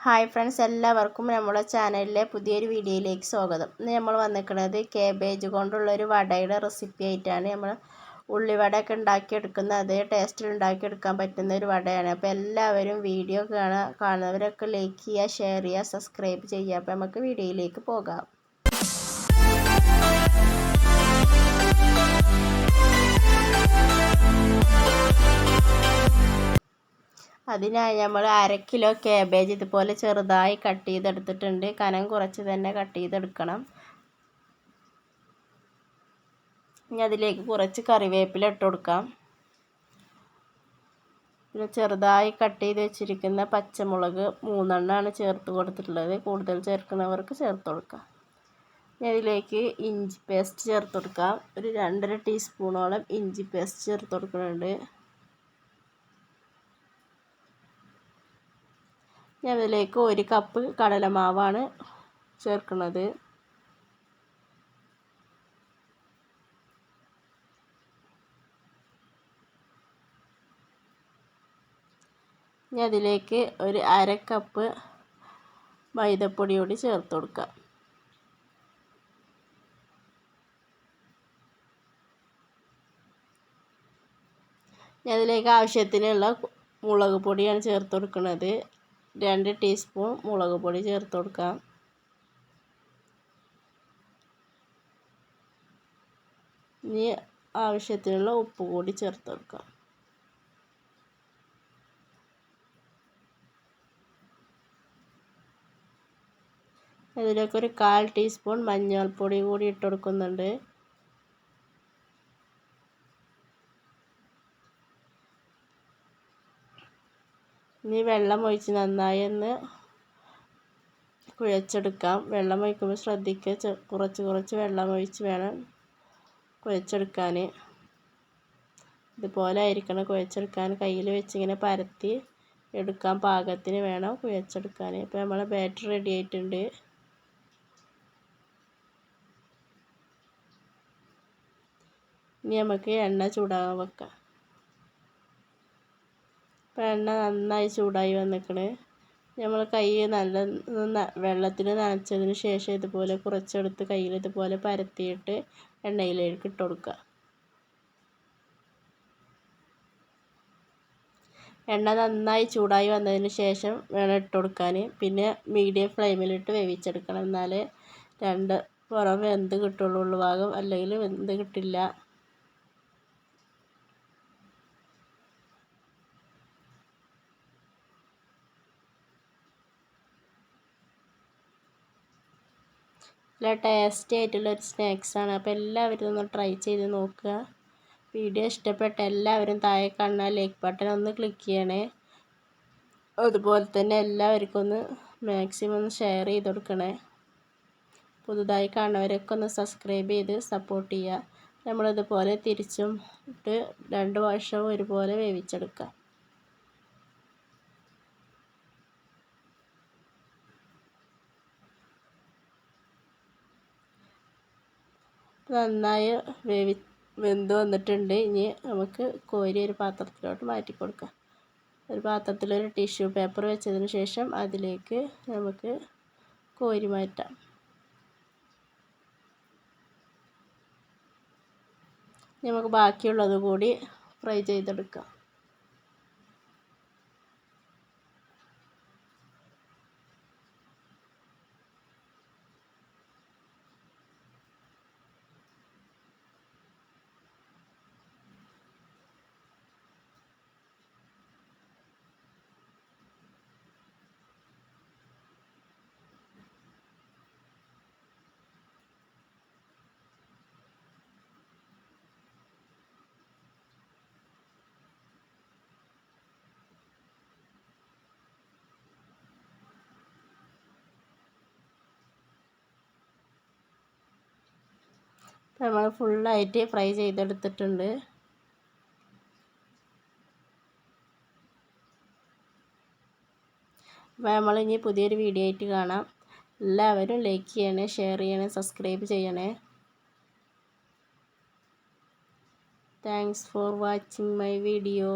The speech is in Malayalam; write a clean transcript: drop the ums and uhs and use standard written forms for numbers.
ഹായ് ഫ്രണ്ട്സ്, എല്ലാവർക്കും നമ്മുടെ ചാനലിലെ പുതിയൊരു വീഡിയോയിലേക്ക് സ്വാഗതം. ഇന്ന് നമ്മൾ വന്നിരിക്കുന്നത് കാബേജ് കൊണ്ടുള്ളൊരു വടയുടെ റെസിപ്പി ആയിട്ടാണ്. നമ്മൾ ഉള്ളിവടയൊക്കെ ഉണ്ടാക്കിയെടുക്കുന്ന അതേ ടേസ്റ്റിൽ ഉണ്ടാക്കിയെടുക്കാൻ പറ്റുന്ന ഒരു വടയാണ്. അപ്പോൾ എല്ലാവരും വീഡിയോ കാണുന്നവരൊക്കെ ലൈക്ക് ചെയ്യുക, ഷെയർ ചെയ്യുക, സബ്സ്ക്രൈബ് ചെയ്യുക. അപ്പോൾ നമുക്ക് വീഡിയോയിലേക്ക് പോകാം. അതിനായി നമ്മൾ 1/2 കിലോ കാബേജ് ഇതുപോലെ ചെറുതായി കട്ട് ചെയ്തെടുത്തിട്ടുണ്ട്. കനം കുറച്ച് തന്നെ കട്ട് ചെയ്തെടുക്കണം. ഇനി അതിലേക്ക് കുറച്ച് കറിവേപ്പില ഇട്ട് കൊടുക്കാം. പിന്നെ ചെറുതായി കട്ട് ചെയ്ത് വെച്ചിരിക്കുന്ന പച്ചമുളക് 3 എണ്ണമാണ് ചേർത്ത് കൊടുത്തിട്ടുള്ളത്. കൂടുതൽ ചേർക്കുന്നവർക്ക് ചേർത്ത് കൊടുക്കാം. ഇനി അതിലേക്ക് ഇഞ്ചി പേസ്റ്റ് ചേർത്ത് കൊടുക്കാം. ഒരു 2.5 ടീസ്പൂണോളം ഇഞ്ചി പേസ്റ്റ് ചേർത്ത് കൊടുക്കുന്നുണ്ട്. ഞാൻ അതിലേക്ക് 1 കപ്പ് കടലമാവാണ് ചേർക്കുന്നത്. ഇനി അതിലേക്ക് ഒരു 1/2 കപ്പ് മൈദപ്പൊടി കൂടി ചേർത്ത് കൊടുക്കാം. ഇനി അതിലേക്ക് ആവശ്യത്തിനുള്ള മുളക് പൊടിയാണ് ചേർത്ത് കൊടുക്കുന്നത്. 2 ടീസ്പൂൺ മുളക് പൊടി ചേർത്ത് കൊടുക്കാം. ഇനി ആവശ്യത്തിനുള്ള ഉപ്പ് കൂടി ചേർത്ത് കൊടുക്കാം. അതിലേക്ക് ഒരു 1/4 ടീസ്പൂൺ മഞ്ഞൾപ്പൊടി കൂടി ഇട്ട് കൊടുക്കുന്നുണ്ട്. ഇനി വെള്ളം ഒഴിച്ച് നന്നായി ഒന്ന് കുഴച്ചെടുക്കാം. വെള്ളം ഒഴിക്കുമ്പോൾ ശ്രദ്ധിക്കുക, കുറച്ച് വെള്ളം ഒഴിച്ച് വേണം കുഴച്ചെടുക്കാൻ. ഇതുപോലെ ആയിരിക്കണം കുഴച്ചെടുക്കാൻ. കയ്യിൽ വെച്ച് ഇങ്ങനെ പരത്തി എടുക്കാൻ പാകത്തിന് വേണം കുഴച്ചെടുക്കാൻ. ഇപ്പോൾ നമ്മളെ ബാറ്റർ റെഡി ആയിട്ടുണ്ട്. ഇനി നമുക്ക് എണ്ണ ചൂടാകാൻ വെക്കാം. ഇപ്പോൾ എണ്ണ നന്നായി ചൂടായി വന്നിക്കണ്. നമ്മൾ കൈ നല്ല വെള്ളത്തിൽ നനച്ചതിന് ശേഷം ഇതുപോലെ കുറച്ചെടുത്ത് കയ്യിൽ ഇതുപോലെ പരത്തിയിട്ട് എണ്ണയിലേക്ക് ഇട്ട് കൊടുക്കുക. എണ്ണ നന്നായി ചൂടായി വന്നതിന് ശേഷം വേണം ഇട്ട് കൊടുക്കാൻ. പിന്നെ മീഡിയം ഫ്ലെയിമിലിട്ട് വേവിച്ചെടുക്കണം. എന്നാലേ പുറം വെന്ത് കിട്ടുള്ളൂ, ഉൾഭാഗം അല്ലെങ്കിൽ വെന്ത് കിട്ടില്ല. നല്ല ടേസ്റ്റി ആയിട്ടുള്ളൊരു സ്നാക്സാണ്. അപ്പോൾ എല്ലാവരും ഒന്ന് ട്രൈ ചെയ്ത് നോക്കുക. വീഡിയോ ഇഷ്ടപ്പെട്ട എല്ലാവരും താഴെ കാണുന്ന ലൈക്ക് ബട്ടൺ ഒന്ന് ക്ലിക്ക് ചെയ്യണേ. അതുപോലെ തന്നെ എല്ലാവർക്കും ഒന്ന് മാക്സിമം ഒന്ന് ഷെയർ ചെയ്ത് കൊടുക്കണേ. പുതുതായി കാണുന്നവരൊക്കെ ഒന്ന് സബ്സ്ക്രൈബ് ചെയ്ത് സപ്പോർട്ട് ചെയ്യുക. നമ്മളിതുപോലെ തിരിച്ചും ഇട്ട് 2 വശവും ഒരുപോലെ വേവിച്ചെടുക്കാം. നന്നായി വെന്ത് വന്നിട്ടുണ്ട്. ഇനി നമുക്ക് കോരി ഒരു പാത്രത്തിലോട്ട് മാറ്റി കൊടുക്കാം. ഒരു പാത്രത്തിലൊരു ടിഷ്യൂ പേപ്പർ വെച്ചതിന് ശേഷം അതിലേക്ക് നമുക്ക് കോരി മാറ്റാം. നമുക്ക് ബാക്കിയുള്ളത് കൂടി ഫ്രൈ ചെയ്തെടുക്കാം. നമ്മൾ ഫുള്ളായിട്ട് ഫ്രൈ ചെയ്തെടുത്തിട്ടുണ്ട്. അപ്പോൾ നമ്മളിനി പുതിയൊരു വീഡിയോ ആയിട്ട് കാണാം. എല്ലാവരും ലൈക്ക് ചെയ്യണേ, ഷെയർ ചെയ്യണേ, സബ്സ്ക്രൈബ് ചെയ്യണേ. Thanks for watching my video.